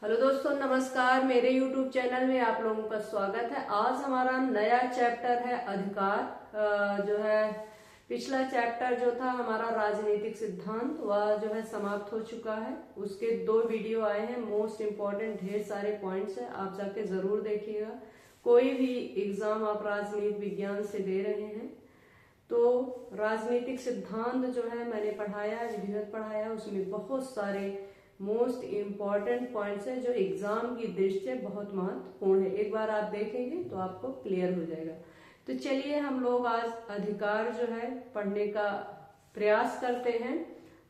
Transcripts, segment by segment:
Hello दोस्तों, नमस्कार। मेरे YouTube चैनल में आप लोगों का स्वागत है। आज हमारा नया चैप्टर है अधिकार। जो है पिछला चैप्टर जो था हमारा राजनीतिक सिद्धांत, वह जो है समाप्त हो चुका है। उसके 2 वीडियो आए हैं, मोस्ट इम्पोर्टेंट ढेर सारे पॉइंट्स है, आप जाके जरूर देखिएगा। कोई भी एग्जाम आप राजनीति विज्ञान से दे रहे हैं तो राजनीतिक सिद्धांत जो है मैंने पढ़ाया, विधिवत पढ़ाया, उसमें बहुत सारे मोस्ट इम्पॉर्टेंट पॉइंट्स है जो एग्जाम की दृष्टि से बहुत महत्वपूर्ण है। एक बार आप देखेंगे तो आपको क्लियर हो जाएगा। तो चलिए हम लोग आज अधिकार जो है पढ़ने का प्रयास करते हैं,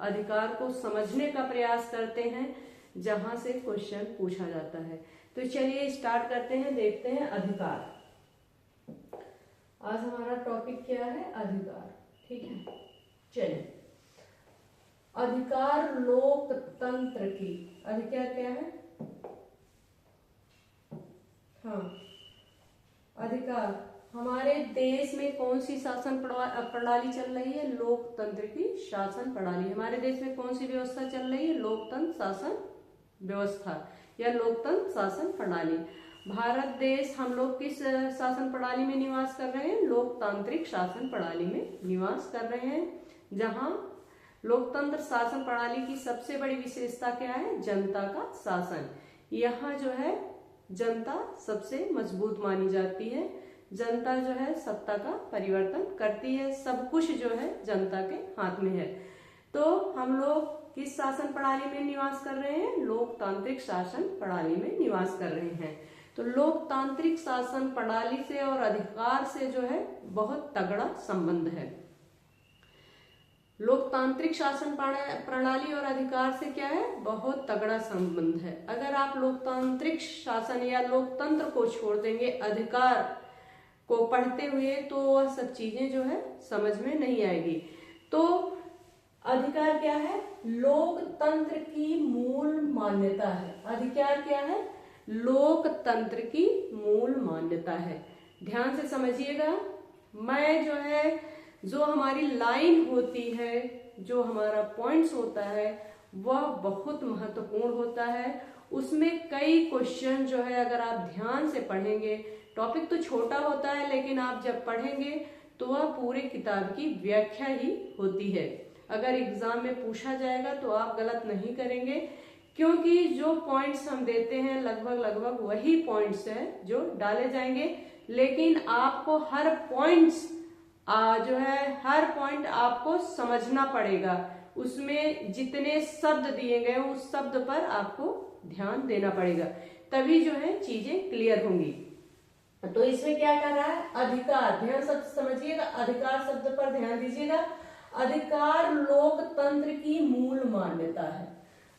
अधिकार को समझने का प्रयास करते हैं जहां से क्वेश्चन पूछा जाता है। तो चलिए स्टार्ट करते हैं, देखते हैं अधिकार। आज हमारा टॉपिक क्या है? अधिकार। ठीक है, चलिए। अधिकार लोकतंत्र की, अधिकार क्या है? हाँ, अधिकार हमारे देश में कौन सी शासन प्रणाली चल रही है? लोकतंत्र की शासन प्रणाली। हमारे देश में कौन सी व्यवस्था चल रही है? लोकतंत्र शासन व्यवस्था या लोकतंत्र शासन प्रणाली। भारत देश, हम लोग किस शासन प्रणाली में निवास कर रहे हैं? लोकतांत्रिक शासन प्रणाली में निवास कर रहे हैं, जहां लोकतंत्र शासन प्रणाली की सबसे बड़ी विशेषता क्या है? जनता का शासन। यहाँ जो है जनता सबसे मजबूत मानी जाती है। जनता जो है सत्ता का परिवर्तन करती है, सब कुछ जो है जनता के हाथ में है। तो हम लोग किस शासन प्रणाली में निवास कर रहे हैं? लोकतांत्रिक शासन प्रणाली में निवास कर रहे हैं। तो लोकतांत्रिक शासन प्रणाली से और अधिकार से जो है बहुत तगड़ा संबंध है। लोकतांत्रिक शासन प्रणाली और अधिकार से क्या है? बहुत तगड़ा संबंध है। अगर आप लोकतांत्रिक शासन या लोकतंत्र को छोड़ देंगे अधिकार को पढ़ते हुए तो वह सब चीजें जो है समझ में नहीं आएगी। तो अधिकार क्या है? लोकतंत्र की मूल मान्यता है। अधिकार क्या है? लोकतंत्र की मूल मान्यता है। ध्यान से समझिएगा। मैं जो है, जो हमारी लाइन होती है, जो हमारा पॉइंट्स होता है, वह बहुत महत्वपूर्ण होता है। उसमें कई क्वेश्चन जो है अगर आप ध्यान से पढ़ेंगे, टॉपिक तो छोटा होता है लेकिन आप जब पढ़ेंगे तो वह पूरे किताब की व्याख्या ही होती है। अगर एग्जाम में पूछा जाएगा तो आप गलत नहीं करेंगे, क्योंकि जो पॉइंट्स हम देते हैं लगभग वही पॉइंट्स है जो डाले जाएंगे। लेकिन आपको हर पॉइंट्स जो है हर पॉइंट आपको समझना पड़ेगा। उसमें जितने शब्द दिए गए उस शब्द पर आपको ध्यान देना पड़ेगा, तभी जो है चीजें क्लियर होंगी। तो इसमें क्या कर रहा है? अधिकार, ध्यान शब्द समझिएगा, अधिकार शब्द पर ध्यान दीजिएगा। अधिकार लोकतंत्र की मूल मान्यता है।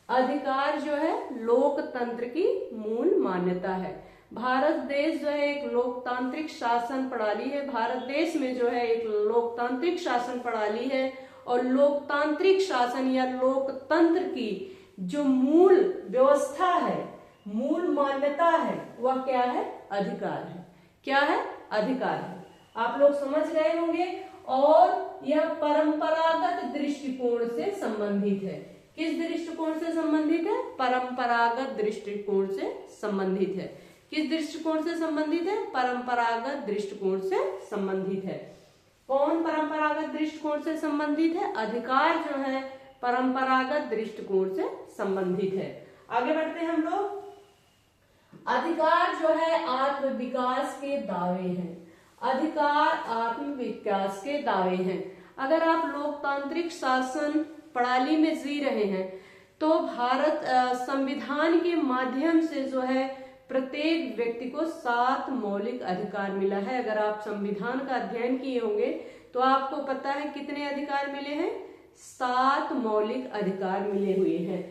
अधिकार जो है लोकतंत्र की मूल मान्यता है। भारत देश जो है एक लोकतांत्रिक शासन प्रणाली है। भारत देश में जो है एक लोकतांत्रिक शासन प्रणाली है, और लोकतांत्रिक शासन या लोकतंत्र की जो मूल व्यवस्था है, मूल मान्यता है, वह क्या है? अधिकार है। क्या है? अधिकार है। आप लोग समझ गए होंगे। और यह परंपरागत दृष्टिकोण से संबंधित है। किस दृष्टिकोण से संबंधित है? परंपरागत दृष्टिकोण से संबंधित है। किस दृष्टिकोण से संबंधित है? परंपरागत दृष्टिकोण से संबंधित है। कौन परंपरागत दृष्टिकोण से संबंधित है? अधिकार जो है परंपरागत दृष्टिकोण से संबंधित है। आगे बढ़ते हैं हम लोग। अधिकार जो है आत्म विकास के दावे हैं। अधिकार आत्म विकास के दावे हैं। अगर आप लोकतांत्रिक शासन प्रणाली में जी रहे हैं तो भारत संविधान के माध्यम से जो है प्रत्येक व्यक्ति को 7 मौलिक अधिकार मिला है। अगर आप संविधान का अध्ययन किए होंगे तो आपको पता है कितने अधिकार मिले हैं? 7 मौलिक अधिकार मिले हुए हैं।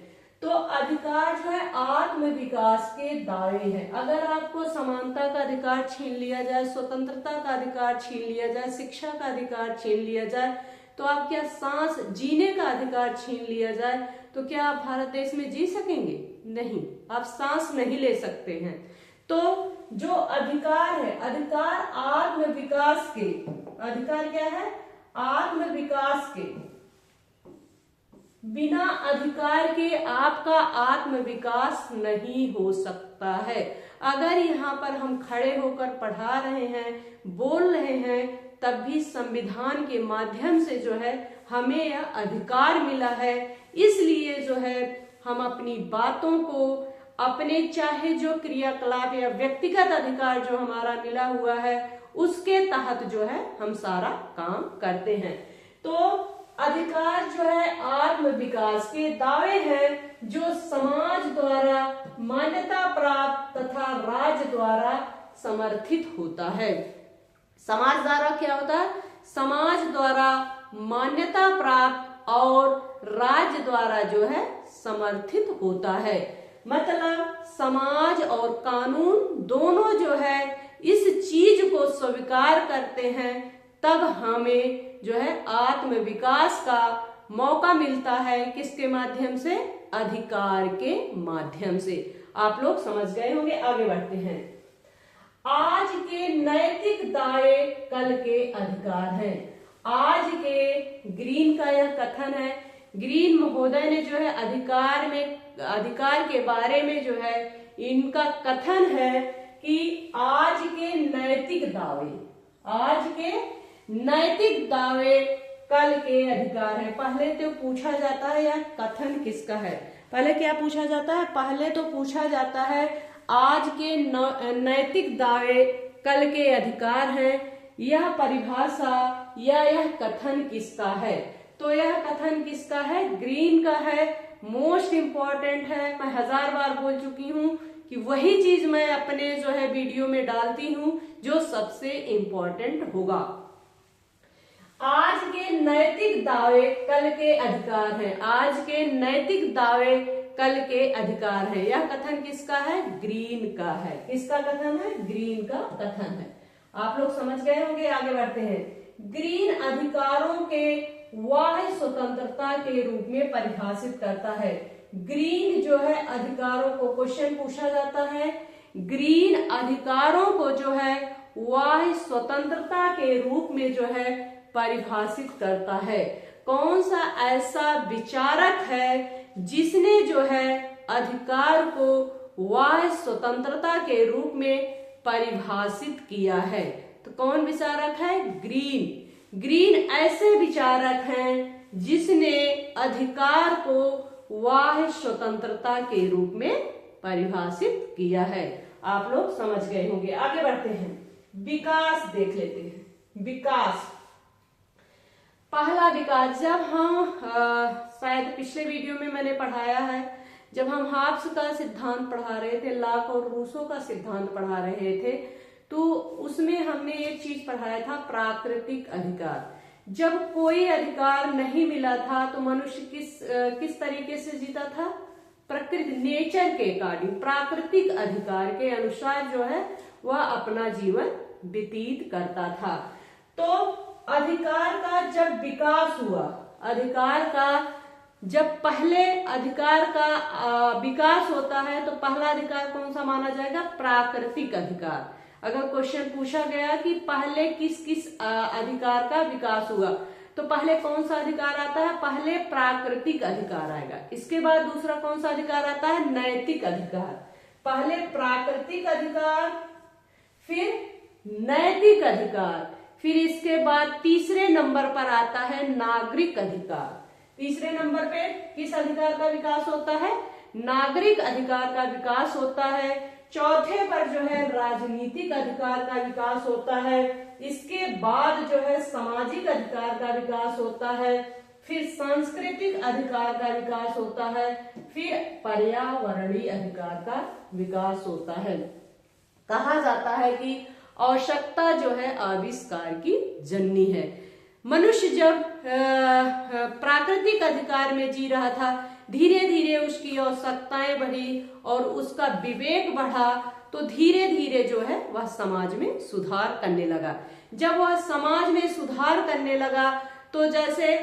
तो अधिकार जो है आत्म विकास के दावे हैं। अगर आपको समानता का अधिकार छीन लिया जाए, स्वतंत्रता का अधिकार छीन लिया जाए, शिक्षा का अधिकार छीन लिया जाए, तो आप क्या सांस जीने का अधिकार छीन लिया जाए तो क्या आप भारत देश में जी सकेंगे? नहीं, आप सांस नहीं ले सकते हैं। तो जो अधिकार है, अधिकार आत्म विकास के, अधिकार क्या है? आत्म विकास के बिना अधिकार के आपका आत्म विकास नहीं हो सकता है। अगर यहाँ पर हम खड़े होकर पढ़ा रहे हैं, बोल रहे हैं, तब भी संविधान के माध्यम से जो है हमें यह अधिकार मिला है। इसलिए जो है हम अपनी बातों को, अपने चाहे जो क्रियाकलाप या व्यक्तिगत अधिकार जो हमारा मिला हुआ है उसके तहत जो है हम सारा काम करते हैं। तो अधिकार जो है आत्म विकास के दावे हैं जो समाज द्वारा मान्यता प्राप्त तथा राज्य द्वारा समर्थित होता है। समाज द्वारा क्या होता है? समाज द्वारा मान्यता प्राप्त और राज्य द्वारा जो है समर्थित होता है। मतलब समाज और कानून दोनों जो है इस चीज को स्वीकार करते हैं, तब हमें जो है आत्म विकास का मौका मिलता है। किसके माध्यम से? अधिकार के माध्यम से। आप लोग समझ गए होंगे। आगे बढ़ते हैं। आज के नैतिक दावे कल के अधिकार हैं। आज के ग्रीन का यह कथन है, ग्रीन महोदय ने जो है अधिकार के बारे में जो है इनका कथन है कि आज के नैतिक दावे कल के अधिकार है। पहले तो पूछा जाता है यह कथन किसका है? पहले क्या पूछा जाता है? पहले तो पूछा जाता है आज के नैतिक दावे कल के अधिकार हैं। यह परिभाषा या यह कथन किसका है? तो यह कथन किसका है? ग्रीन का है। मोस्ट इम्पॉर्टेंट है। मैं 1000 बार बोल चुकी हूँ कि वही चीज मैं अपने जो है वीडियो में डालती हूँ जो सबसे इम्पोर्टेंट होगा। आज के नैतिक दावे कल के अधिकार हैं। आज के नैतिक दावे कल के अधिकार हैं। यह कथन किसका है? ग्रीन का है। किसका कथन है? ग्रीन का कथन है। आप लोग समझ गए होंगे। आगे बढ़ते हैं। ग्रीन अधिकारों के बाह्य स्वतंत्रता के रूप में परिभाषित करता है। ग्रीन जो है अधिकारों को, क्वेश्चन पूछा जाता है, ग्रीन अधिकारों को जो है बाह्य स्वतंत्रता के रूप में जो है परिभाषित करता है। कौन सा ऐसा विचारक है जिसने जो है अधिकार को बाह्य स्वतंत्रता के रूप में परिभाषित किया है? तो कौन विचारक है? ग्रीन ऐसे विचारक हैं जिसने अधिकार को बाह्य स्वतंत्रता के रूप में परिभाषित किया है। आप लोग समझ गए होंगे। आगे बढ़ते हैं। विकास देख लेते हैं। विकास, पहला विकास, जब हम शायद पिछले वीडियो में मैंने पढ़ाया है, जब हम हाब्स का सिद्धांत पढ़ा रहे थे, लाक और रूसो का सिद्धांत पढ़ा रहे थे, तो उसमें हमने एक चीज पढ़ाया था, प्राकृतिक अधिकार। जब कोई अधिकार नहीं मिला था तो मनुष्य किस तरीके से जीता था? प्रकृति, नेचर के अकॉर्डिंग, प्राकृतिक अधिकार के अनुसार जो है वह अपना जीवन व्यतीत करता था। तो अधिकार का जब विकास हुआ, अधिकार का जब पहले अधिकार का विकास होता है तो पहला अधिकार कौन सा माना जाएगा? प्राकृतिक अधिकार। अगर क्वेश्चन पूछा गया कि पहले किस किस अधिकार का विकास हुआ, तो पहले कौन सा अधिकार आता है? पहले प्राकृतिक अधिकार आएगा। इसके बाद दूसरा कौन सा अधिकार आता है? नैतिक अधिकार। पहले प्राकृतिक अधिकार, फिर नैतिक अधिकार, फिर इसके बाद तीसरे नंबर पर आता है नागरिक अधिकार। तीसरे नंबर पे किस अधिकार का विकास होता है? नागरिक अधिकार का विकास होता है। चौथे पर जो है राजनीतिक अधिकार का विकास होता है। इसके बाद जो है सामाजिक अधिकार का विकास होता है, फिर सांस्कृतिक अधिकार का विकास होता है, फिर पर्यावरणीय अधिकार का विकास होता है। कहा जाता है कि आवश्यकता जो है आविष्कार की जननी है। मनुष्य जब प्राकृतिक अधिकार में जी रहा था, धीरे धीरे उसकी आवश्यकताएं बढ़ी और उसका विवेक बढ़ा, तो धीरे धीरे जो है वह समाज में सुधार करने लगा। जब वह समाज में सुधार करने लगा तो जैसे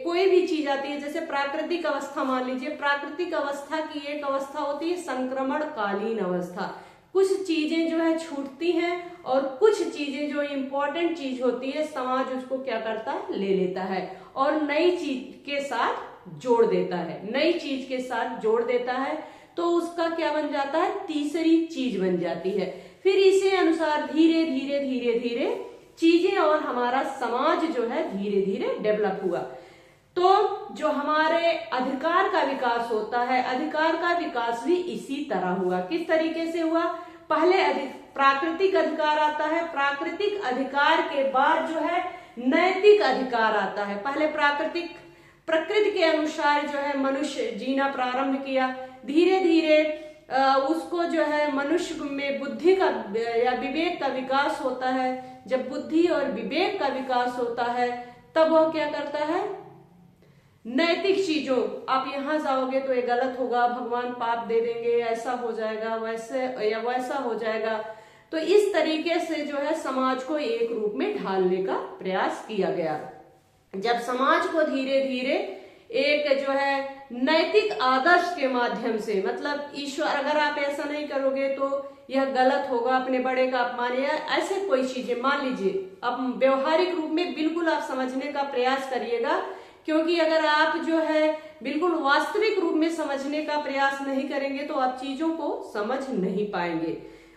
कोई भी चीज आती है, जैसे प्राकृतिक अवस्था मान लीजिए, प्राकृतिक अवस्था की एक अवस्था होती है संक्रमणकालीन अवस्था। कुछ चीजें जो है छूटती हैं और कुछ चीजें जो इम्पोर्टेंट चीज होती है समाज उसको क्या करता है? ले लेता है और नई चीज के साथ जोड़ देता है, नई चीज के साथ जोड़ देता है, तो उसका क्या बन जाता है, तीसरी चीज बन जाती है। फिर इसी अनुसार धीरे धीरे धीरे धीरे चीजें और हमारा समाज जो है धीरे धीरे डेवलप हुआ। तो जो हमारे अधिकार का विकास होता है, अधिकार का विकास भी इसी तरह हुआ। किस तरीके से हुआ, पहले प्राकृतिक अधिकार आता है, प्राकृतिक अधिकार के बाद जो है नैतिक अधिकार आता है। पहले प्रकृति के अनुसार जो है मनुष्य जीना प्रारंभ किया, धीरे धीरे उसको जो है मनुष्य में बुद्धि का या विवेक का विकास होता है। जब बुद्धि और विवेक का विकास होता है तब वह क्या करता है, नैतिक चीजों, आप यहां जाओगे तो ये गलत होगा, भगवान पाप दे देंगे, ऐसा हो जाएगा, वैसे या वैसा हो जाएगा। तो इस तरीके से जो है समाज को एक रूप में ढालने का प्रयास किया गया। जब समाज को धीरे धीरे एक जो है नैतिक आदर्श के माध्यम से, मतलब ईश्वर, अगर आप ऐसा नहीं करोगे तो यह गलत होगा, अपने बड़े का अपमान या ऐसे कोई चीजें, मान लीजिए, अब व्यवहारिक रूप में बिल्कुल आप समझने का प्रयास करिएगा, क्योंकि अगर आप जो है बिल्कुल वास्तविक रूप में समझने का प्रयास नहीं करेंगे तो आप चीजों को समझ नहीं पाएंगे।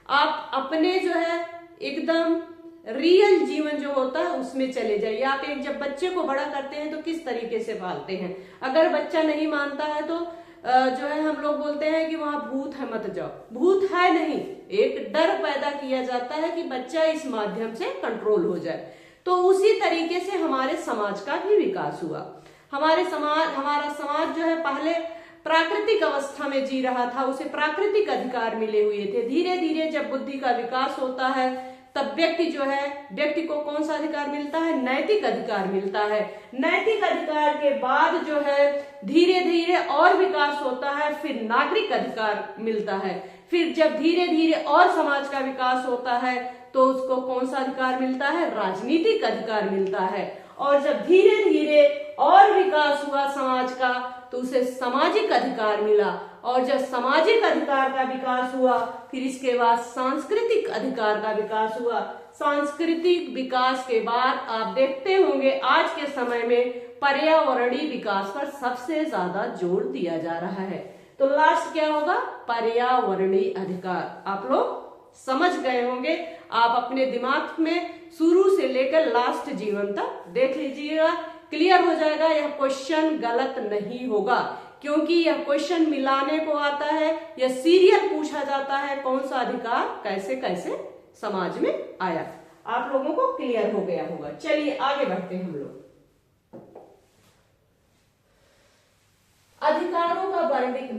आप अपने जो है एकदम रियल जीवन जो होता है उसमें चले जाइए। आप एक जब बच्चे को बड़ा करते हैं तो किस तरीके से पालते हैं, अगर बच्चा नहीं मानता है तो जो है हम लोग बोलते हैं कि वहां भूत है मत जाओ, भूत है नहीं, एक डर पैदा किया जाता है कि बच्चा इस माध्यम से कंट्रोल हो जाए। तो उसी तरीके से हमारे समाज का भी विकास हुआ। हमारा समाज जो है पहले प्राकृतिक अवस्था में जी रहा था, उसे प्राकृतिक अधिकार मिले हुए थे। धीरे धीरे जब बुद्धि का विकास होता है तब व्यक्ति को कौन सा अधिकार मिलता है, नैतिक अधिकार मिलता है। नैतिक अधिकार के बाद जो है धीरे धीरे और विकास होता है, फिर नागरिक अधिकार मिलता है। फिर जब धीरे धीरे और समाज का विकास होता है तो उसको कौन सा अधिकार मिलता है, राजनीतिक अधिकार मिलता है। और जब धीरे धीरे और विकास हुआ समाज का तो उसे सामाजिक अधिकार मिला, और जब सामाजिक अधिकार का विकास हुआ फिर इसके बाद सांस्कृतिक अधिकार का विकास हुआ। सांस्कृतिक विकास के बाद आप देखते होंगे आज के समय में पर्यावरणीय विकास पर सबसे ज्यादा जोर दिया जा रहा है। तो लास्ट क्या होगा, पर्यावरणीय अधिकार। आप लोग समझ गए होंगे, आप अपने दिमाग में शुरू से लेकर लास्ट जीवन तक देख लीजिएगा, क्लियर हो जाएगा। यह क्वेश्चन गलत नहीं होगा, क्योंकि यह क्वेश्चन मिलाने को आता है, यह सीरियल पूछा जाता है, कौन सा अधिकार कैसे कैसे समाज में आया। आप लोगों को क्लियर हो गया होगा। चलिए आगे बढ़ते हैं हम लोग। अधिकारों का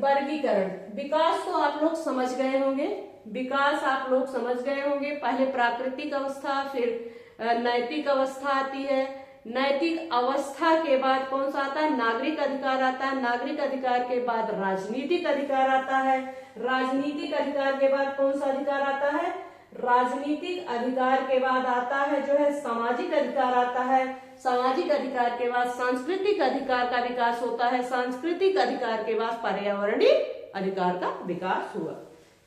वर्गीकरण। विकास तो आप लोग समझ गए होंगे, विकास आप लोग समझ गए होंगे। पहले प्राकृतिक अवस्था, फिर नैतिक अवस्था आती है। नैतिक अवस्था के बाद कौन सा आता है, नागरिक अधिकार आता है। नागरिक अधिकार के बाद राजनीतिक अधिकार आता है। राजनीतिक अधिकार के बाद कौन सा अधिकार आता है, राजनीतिक अधिकार के बाद आता है जो है सामाजिक अधिकार आता है। सामाजिक अधिकार के बाद सांस्कृतिक अधिकार का विकास होता है। सांस्कृतिक अधिकार के बाद पर्यावरणीय अधिकार का विकास हुआ।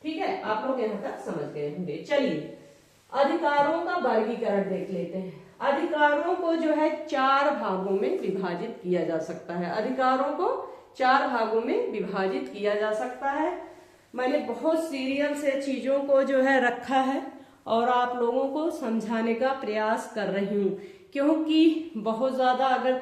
ठीक है, आप लोग यहाँ तक समझ गए होंगे। चलिए अधिकारों का वर्गीकरण देख लेते हैं। अधिकारों को जो है 4 भागों में विभाजित किया जा सकता है। अधिकारों को 4 भागों में विभाजित किया जा सकता है। मैंने बहुत सीरियल से चीजों को जो है रखा है और आप लोगों को समझाने का प्रयास कर रही हूँ, क्योंकि बहुत ज्यादा अगर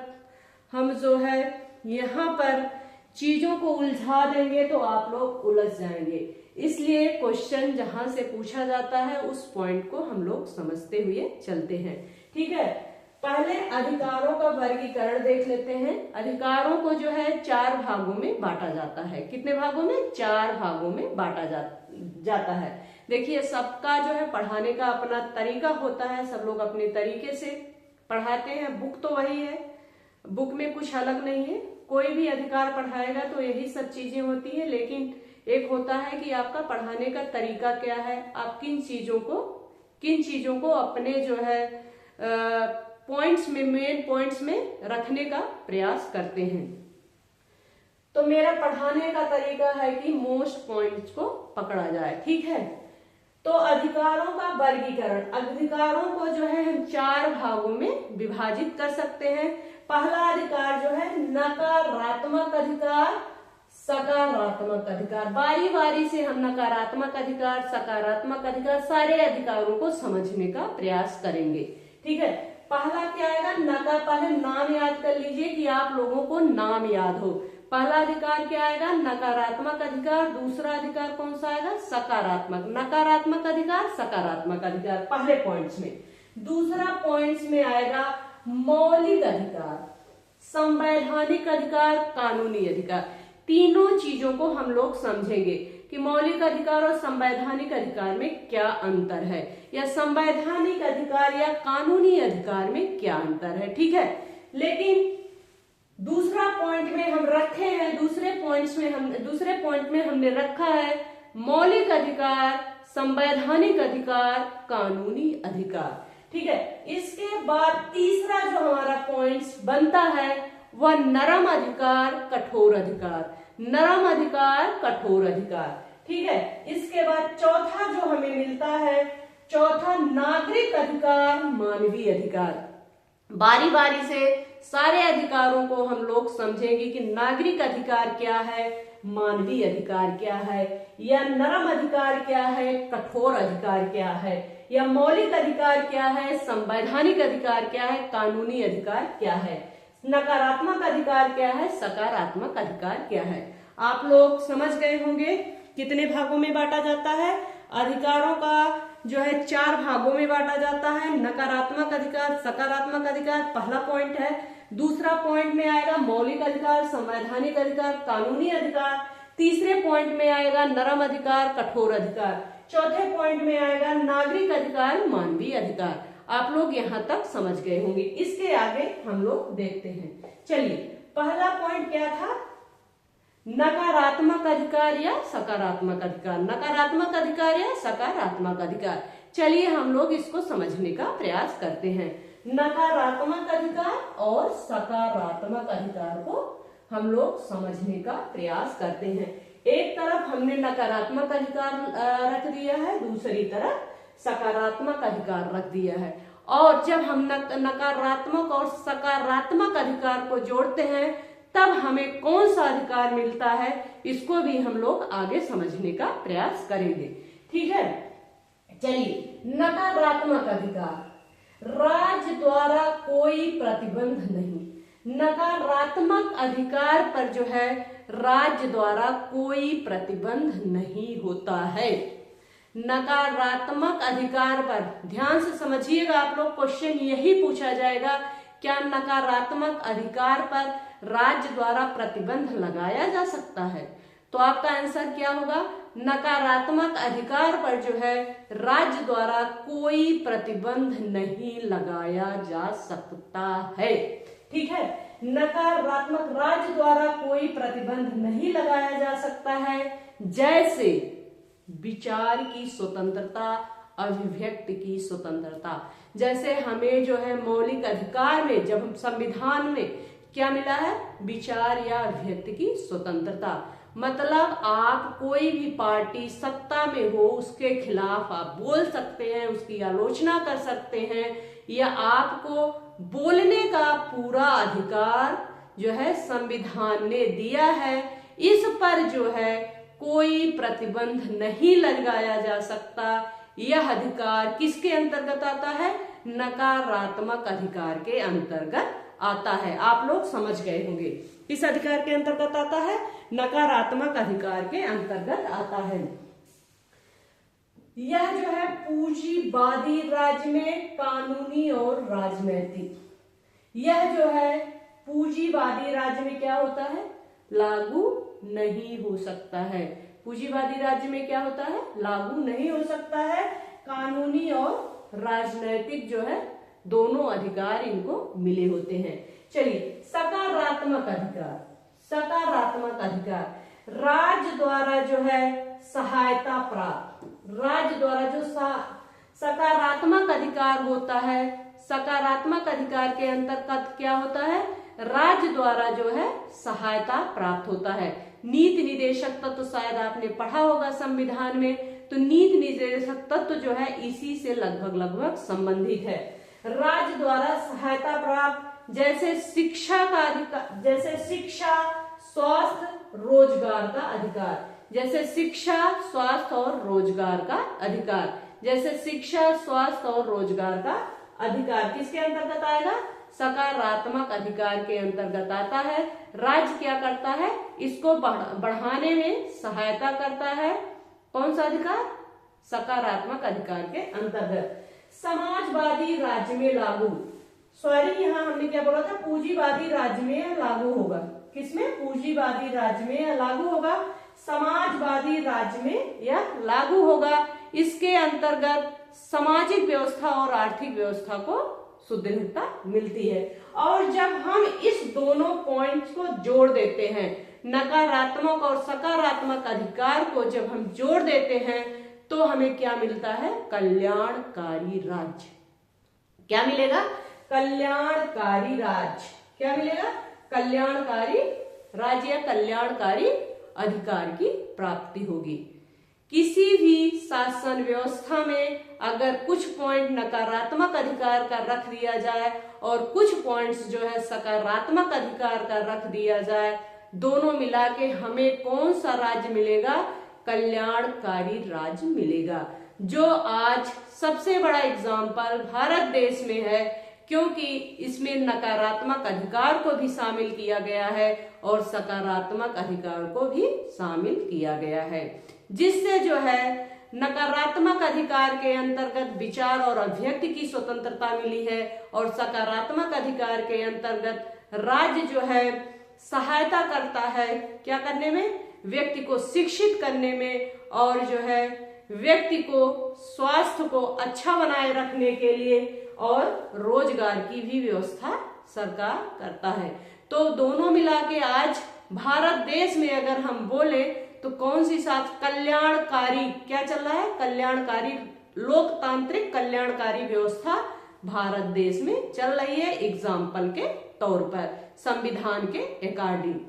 हम जो है यहाँ पर चीजों को उलझा देंगे तो आप लोग उलझ जाएंगे। इसलिए क्वेश्चन जहां से पूछा जाता है उस पॉइंट को हम लोग समझते हुए चलते हैं। ठीक है, पहले अधिकारों का वर्गीकरण देख लेते हैं। अधिकारों को जो है 4 भागों में बांटा जाता है। कितने भागों में, 4 भागों में बांटा जाता है। देखिए सबका जो है पढ़ाने का अपना तरीका होता है, सब लोग अपने तरीके से पढ़ाते हैं। बुक तो वही है, बुक में कुछ अलग नहीं है। कोई भी अधिकार पढ़ाएगा तो यही सब चीजें होती है, लेकिन एक होता है कि आपका पढ़ाने का तरीका क्या है, आप किन चीजों को अपने जो है पॉइंट्स में, मेन पॉइंट्स में रखने का प्रयास करते हैं। तो मेरा पढ़ाने का तरीका है कि मोस्ट पॉइंट्स को पकड़ा जाए। ठीक है, तो अधिकारों का वर्गीकरण, अधिकारों को जो है हम 4 भागों में विभाजित कर सकते हैं। पहला अधिकार जो है नकारात्मक अधिकार, सकारात्मक अधिकार। बारी बारी से हम नकारात्मक अधिकार, सकारात्मक अधिकार, सारे अधिकारों को समझने का प्रयास करेंगे। ठीक है, पहला क्या आएगा? पहले नाम याद कर लीजिए कि आप लोगों को नाम याद हो। पहला अधिकार क्या आएगा? नकारात्मक अधिकार। दूसरा अधिकार कौन सा आएगा? सकारात्मक। नकारात्मक अधिकार, सकारात्मक अधिकार पहले पॉइंट्स में। दूसरा पॉइंट्स में आएगा मौलिक अधिकार, संवैधानिक अधिकार, कानूनी अधिकार। तीनों चीजों को हम लोग समझेंगे कि मौलिक अधिकार और संवैधानिक अधिकार में क्या अंतर है, या संवैधानिक अधिकार या कानूनी अधिकार में क्या अंतर है। ठीक है, लेकिन दूसरा पॉइंट में हम रखे हैं, दूसरे पॉइंट में हमने रखा है मौलिक अधिकार, संवैधानिक अधिकार, कानूनी अधिकार। ठीक है, इसके बाद तीसरा जो हमारा पॉइंट्स बनता है वह नरम अधिकार, कठोर अधिकार। नरम अधिकार, कठोर अधिकार। ठीक है, इसके बाद चौथा जो हमें मिलता है, चौथा नागरिक अधिकार, मानवीय अधिकार। बारी बारी से सारे अधिकारों को हम लोग समझेंगे कि नागरिक अधिकार क्या है, मानवीय अधिकार क्या है, या नरम अधिकार क्या है, कठोर अधिकार क्या है, या मौलिक अधिकार क्या है, संवैधानिक अधिकार क्या है, कानूनी अधिकार क्या है, नकारात्मक अधिकार क्या है, सकारात्मक अधिकार क्या है। आप लोग समझ गए होंगे कितने भागों में बांटा जाता है। अधिकारों का जो है 4 भागों में बांटा जाता है। नकारात्मक अधिकार, सकारात्मक अधिकार पहला पॉइंट है। दूसरा पॉइंट में आएगा मौलिक अधिकार, संवैधानिक अधिकार, कानूनी अधिकार। तीसरे पॉइंट में आएगा नरम अधिकार, कठोर अधिकार। चौथे पॉइंट में आएगा नागरिक अधिकार, मानवीय अधिकार। आप लोग यहाँ तक समझ गए होंगे। इसके आगे हम लोग देखते हैं। चलिए, पहला पॉइंट क्या था? नकारात्मक अधिकार या सकारात्मक अधिकार। नकारात्मक अधिकार या सकारात्मक अधिकार। चलिए हम लोग इसको समझने का प्रयास करते हैं। नकारात्मक अधिकार और सकारात्मक अधिकार को हम लोग समझने का प्रयास करते हैं। एक तरफ हमने नकारात्मक अधिकार रख दिया है, दूसरी तरफ सकारात्मक अधिकार रख दिया है। और जब हम नकारात्मक और सकारात्मक अधिकार को जोड़ते हैं तब हमें कौन सा अधिकार मिलता है, इसको भी हम लोग आगे समझने का प्रयास करेंगे। ठीक है, चलिए। नकारात्मक अधिकार, राज्य द्वारा कोई प्रतिबंध नहीं। नकारात्मक अधिकार पर जो है राज्य द्वारा कोई प्रतिबंध नहीं होता है। नकारात्मक अधिकार पर ध्यान से समझिएगा, आप लोग क्वेश्चन यही पूछा जाएगा, क्या नकारात्मक अधिकार पर राज्य द्वारा प्रतिबंध लगाया जा सकता है? तो आपका आंसर क्या होगा? नकारात्मक अधिकार पर जो है राज्य द्वारा कोई प्रतिबंध नहीं लगाया जा सकता है। ठीक है, नकारात्मक राज्य द्वारा कोई प्रतिबंध नहीं लगाया जा सकता है, जैसे विचार की स्वतंत्रता, अभिव्यक्ति की स्वतंत्रता। जैसे हमें जो है मौलिक अधिकार में, जब हम संविधान में क्या मिला है? विचार या अभिव्यक्ति की स्वतंत्रता। मतलब आप कोई भी पार्टी सत्ता में हो, उसके खिलाफ आप बोल सकते हैं, उसकी आलोचना कर सकते हैं, या आपको बोलने का पूरा अधिकार जो है संविधान ने दिया है। इस पर जो है कोई प्रतिबंध नहीं लगाया जा सकता। यह अधिकार किसके अंतर्गत आता है? नकारात्मक अधिकार के अंतर्गत आता है। आप लोग समझ गए होंगे किस अधिकार के अंतर्गत आता है? नकारात्मक अधिकार के अंतर्गत आता है। यह जो है पूंजीवादी राज्य में कानूनी और राजनैतिक, यह जो है पूंजीवादी राज्य में क्या होता है? लागू नहीं हो सकता है। पूंजीवादी राज्य में क्या होता है? लागू नहीं हो सकता है। कानूनी और राजनैतिक जो है दोनों अधिकार इनको मिले होते हैं। चलिए, सकारात्मक अधिकार। सकारात्मक अधिकार, राज्य द्वारा जो है सहायता प्राप्त, राज्य द्वारा जो सकारात्मक अधिकार होता है, सकारात्मक अधिकार के अंतर्गत क्या होता है? राज्य द्वारा जो है सहायता प्राप्त होता है। नीति निदेशक तत्व तो शायद आपने पढ़ा होगा संविधान में, तो नीति निर्देशक तत्व जो है इसी से लगभग संबंधित है। राज्य द्वारा सहायता प्राप्त जैसे शिक्षा का अधिकार, जैसे शिक्षा, स्वास्थ्य, रोजगार का अधिकार, जैसे शिक्षा, स्वास्थ्य और रोजगार का अधिकार, जैसे शिक्षा, स्वास्थ्य और रोजगार का अधिकार किसके अंतर्गत आएगा? सकारात्मक अधिकार के अंतर्गत आता है। राज्य क्या करता है? इसको बढ़ाने में सहायता करता है। कौन सा अधिकार? सकारात्मक अधिकार के अंतर्गत। समाजवादी राज्य में लागू, सॉरी यहाँ हमने क्या बोला था? पूंजीवादी राज्य में लागू होगा। किसमें? पूंजीवादी राज्य में लागू होगा, समाजवादी राज्य में यह लागू होगा। इसके अंतर्गत सामाजिक व्यवस्था और आर्थिक व्यवस्था को सुदृढ़ता मिलती है। और जब हम इस दोनों पॉइंट्स को जोड़ देते हैं, नकारात्मक और सकारात्मक अधिकार को जब हम जोड़ देते हैं तो हमें क्या मिलता है? कल्याणकारी राज्य। क्या मिलेगा? कल्याणकारी राज्य। क्या मिलेगा? कल्याणकारी राज्य या कल्याणकारी अधिकार की प्राप्ति होगी। किसी भी शासन व्यवस्था में अगर कुछ पॉइंट नकारात्मक अधिकार का रख दिया जाए और कुछ पॉइंट्स जो है सकारात्मक अधिकार का रख दिया जाए, दोनों मिला के हमें कौन सा राज्य मिलेगा? कल्याणकारी राज्य मिलेगा, जो आज सबसे बड़ा एग्जाम्पल भारत देश में है, क्योंकि इसमें नकारात्मक अधिकार को भी शामिल किया गया है और सकारात्मक अधिकार को भी शामिल किया गया है, जिससे जो है नकारात्मक अधिकार के अंतर्गत विचार और अभिव्यक्ति की स्वतंत्रता मिली है और सकारात्मक अधिकार के अंतर्गत राज्य जो है सहायता करता है क्या करने में? व्यक्ति को शिक्षित करने में, और जो है व्यक्ति को स्वास्थ्य को अच्छा बनाए रखने के लिए, और रोजगार की भी व्यवस्था सरकार करता है। तो दोनों मिला के आज भारत देश में अगर हम बोले तो कौन सी साथ कल्याणकारी क्या चल रहा है? कल्याणकारी, लोकतांत्रिक कल्याणकारी व्यवस्था भारत देश में चल रही है एग्जाम्पल के तौर पर, संविधान के अकॉर्डिंग।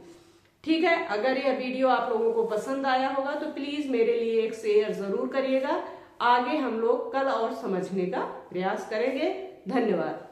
ठीक है, अगर यह वीडियो आप लोगों को पसंद आया होगा तो प्लीज मेरे लिए एक शेयर जरूर करिएगा। आगे हम लोग कल और समझने का प्रयास करेंगे। धन्यवाद।